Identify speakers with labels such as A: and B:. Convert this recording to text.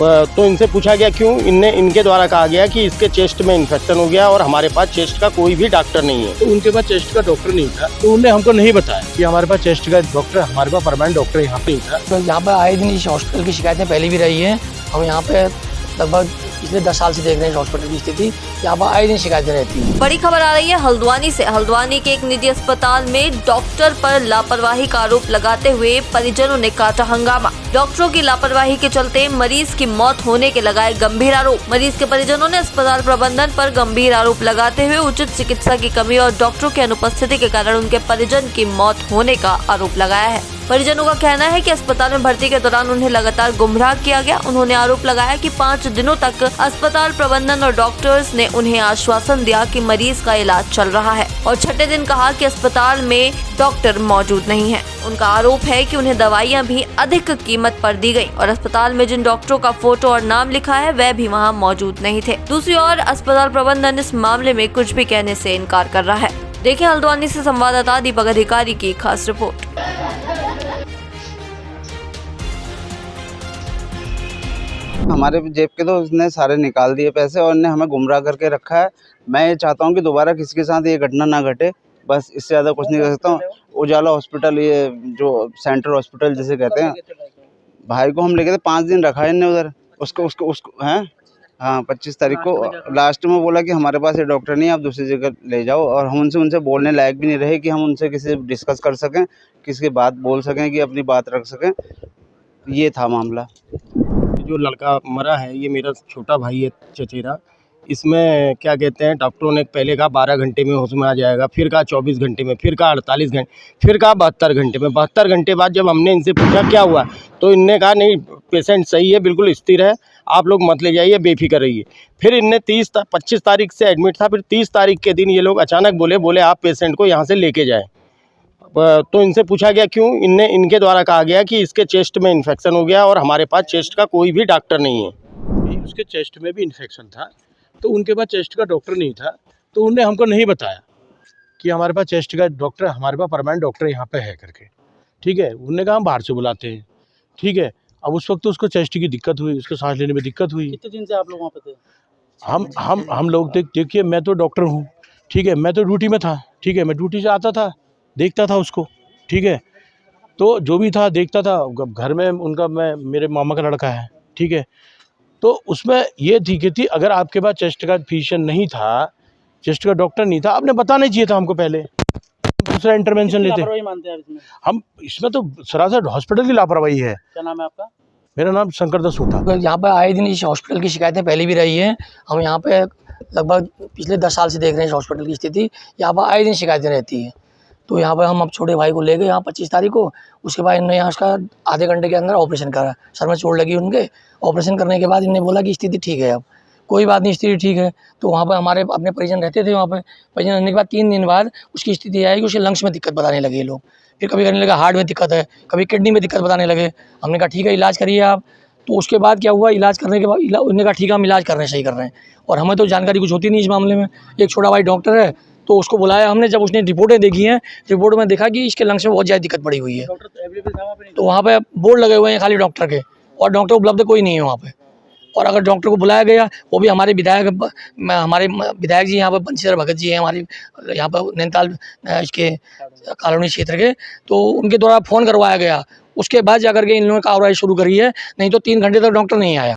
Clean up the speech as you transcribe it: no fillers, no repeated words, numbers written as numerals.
A: तो इनसे पूछा गया क्यों, इनके द्वारा कहा गया कि इसके चेस्ट में इन्फेक्शन हो गया और हमारे पास चेस्ट का कोई भी डॉक्टर नहीं है।
B: तो उनके पास चेस्ट का डॉक्टर नहीं था, तो उन्होंने हमको नहीं बताया कि हमारे पास चेस्ट का डॉक्टर, हमारे पास परमानेंट डॉक्टर यहाँ पे नहीं था।
C: तो यहाँ पर आए दिन इस हॉस्पिटल की शिकायतें पहले भी रही हैं। हम यहाँ पे लगभग पिछले 10 साल से देख रहे हैं हॉस्पिटल की स्थिति, यहाँ पर आए दिन शिकायतें रहती हैं।
D: बड़ी खबर आ रही है हल्द्वानी से। हल्द्वानी के एक निजी अस्पताल में डॉक्टर पर लापरवाही का आरोप लगाते हुए परिजनों ने काटा हंगामा। डॉक्टरों की लापरवाही के चलते मरीज की मौत होने के लगाए गंभीर आरोप। मरीज के परिजनों ने अस्पताल प्रबंधन पर गंभीर आरोप लगाते हुए उचित चिकित्सा की कमी और डॉक्टरों की अनुपस्थिति के कारण उनके परिजन की मौत होने का आरोप लगाया है। परिजनों का कहना है कि अस्पताल में भर्ती के दौरान उन्हें लगातार गुमराह किया गया। उन्होंने आरोप लगाया कि 5 दिनों तक अस्पताल प्रबंधन और डॉक्टर्स ने उन्हें आश्वासन दिया कि मरीज का इलाज चल रहा है और छठे दिन कहा कि अस्पताल में डॉक्टर मौजूद नहीं है। उनका आरोप है कि उन्हें दवाइयां भी अधिक कीमत पर दी गई और अस्पताल में जिन डॉक्टरों का फोटो और नाम लिखा है वह भी वहां मौजूद नहीं थे। दूसरी ओर अस्पताल प्रबंधन इस मामले में कुछ भी कहने से इनकार कर रहा है। देखिए हल्द्वानी से संवाददाता दीपक अधिकारी की खास रिपोर्ट।
E: हमारे जेब के तो उसने सारे निकाल दिए पैसे और उन्हें हमें गुमराह करके रखा है। मैं ये चाहता हूँ कि दोबारा किसी के साथ ये घटना ना घटे, बस इससे ज़्यादा कुछ नहीं कर सकता हूँ। उजाला हॉस्पिटल, ये जो सेंट्रल हॉस्पिटल जिसे कहते हैं, भाई को हम लेके 5 दिन रखा है इन्हें उधर। उसको हैं, हाँ 25 तारीख को लास्ट में बोला कि हमारे पास ये डॉक्टर नहीं है, आप दूसरी जगह ले जाओ। और हम उनसे बोलने लायक भी नहीं रहे कि हम उनसे किसी डिस्कस कर सकें, किसी की बात बोल सकें, कि अपनी बात रख सकें। ये था मामला।
A: जो लड़का मरा है ये मेरा छोटा भाई है चचेरा। इसमें क्या कहते हैं, डॉक्टरों ने पहले कहा 12 घंटे में होश में आ जाएगा, फिर कहा 24 घंटे में, फिर कहा 48 घंटे, फिर कहा 72 घंटे में। 72 घंटे बाद जब हमने इनसे पूछा क्या हुआ, तो इनने कहा नहीं पेशेंट सही है, बिल्कुल स्थिर है, आप लोग मत ले जाइए, बेफिक्र रहिए। फिर इनने 25 तारीख से एडमिट था, फिर 30 तारीख के दिन ये लोग अचानक बोले आप पेशेंट को यहाँ से लेके जाएँ। तो इनसे पूछा गया क्यों, इनके द्वारा कहा गया कि इसके चेस्ट में इन्फेक्शन हो गया और हमारे पास चेस्ट का कोई भी डॉक्टर नहीं है।
B: उसके चेस्ट में भी इन्फेक्शन था, तो उनके पास चेस्ट का डॉक्टर नहीं था, तो उन्होंने हमको नहीं बताया कि हमारे पास चेस्ट का डॉक्टर, हमारे पास परमानेंट डॉक्टर यहाँ पे है करके। ठीक है, उन्होंने कहा हम बाहर से बुलाते हैं। ठीक है, अब उस वक्त तो उसको चेस्ट की दिक्कत हुई, उसको सांस लेने में दिक्कत हुई।
F: कितने दिन से आप लोग वहाँ पे थे?
B: हम लोग देखिए, मैं तो डॉक्टर हूँ। ठीक है, मैं तो ड्यूटी में था। ठीक है, मैं ड्यूटी से आता था, देखता था उसको। ठीक है, तो जो भी था देखता था। घर में उनका, मेरे मामा का लड़का है। ठीक है, तो उसमें ये थी अगर आपके पास चेस्ट का फिजिशियन नहीं था, चेस्ट का डॉक्टर नहीं था, आपने बताना चाहिए था हमको पहले, दूसरा इंटरवेंशन लेते।
F: लापरवाही मानते हैं इसमें?
B: हम इसमें तो सरासर हॉस्पिटल की लापरवाही है।
F: क्या नाम है आपका?
B: मेरा नाम शंकर दास होता।
C: तो यहाँ पर आए दिन इस हॉस्पिटल की शिकायतें पहले भी रही हैं। हम यहाँ पे लगभग पिछले 10 साल से देख रहे हैं हॉस्पिटल की स्थिति, यहाँ पर आए दिन शिकायतें रहती हैं। तो यहाँ पर हम अब छोटे भाई को ले गए यहाँ 25 तारीख को। उसके बाद इन्होंने यहाँ उसका आधे घंटे के अंदर ऑपरेशन करा, सर में चोट लगी उनके। ऑपरेशन करने के बाद इन्होंने बोला कि स्थिति ठीक है, अब कोई बात नहीं, स्थिति ठीक है। तो वहाँ पर हमारे अपने परिजन रहते थे। वहाँ पे परिजन रहने के बाद 3 दिन बाद उसकी स्थिति आई कि उसके लंग्स में दिक्कत बताने लगे लोग। फिर कभी कहने लगा हार्ट में दिक्कत है, कभी किडनी में दिक्कत बताने लगे। हमने कहा ठीक है, इलाज करिए आप। तो उसके बाद क्या हुआ, इलाज करने के बाद उन्होंने कहा ठीक है हम इलाज कर रहे हैं, सही कर रहे हैं। और हमें तो जानकारी कुछ होती नहीं इस मामले में। एक छोटा भाई डॉक्टर है, तो उसको बुलाया हमने। जब उसने रिपोर्टें देखी हैं, रिपोर्ट में देखा कि इसके लंग्स में बहुत ज़्यादा दिक्कत पड़ी हुई है। तो वहाँ पे बोर्ड लगे हुए हैं खाली डॉक्टर के, और डॉक्टर उपलब्ध कोई नहीं है वहाँ पे। और अगर डॉक्टर को बुलाया गया, वो भी हमारे विधायक जी यहाँ पर बंशीधर भगत जी हैं, हमारे यहाँ पर नैनीताल इसके कॉलोनी क्षेत्र के, तो उनके द्वारा फ़ोन करवाया गया। उसके बाद जाकर के इन लोगों ने कार्रवाई शुरू करी है, नहीं तो 3 घंटे तक डॉक्टर नहीं आया।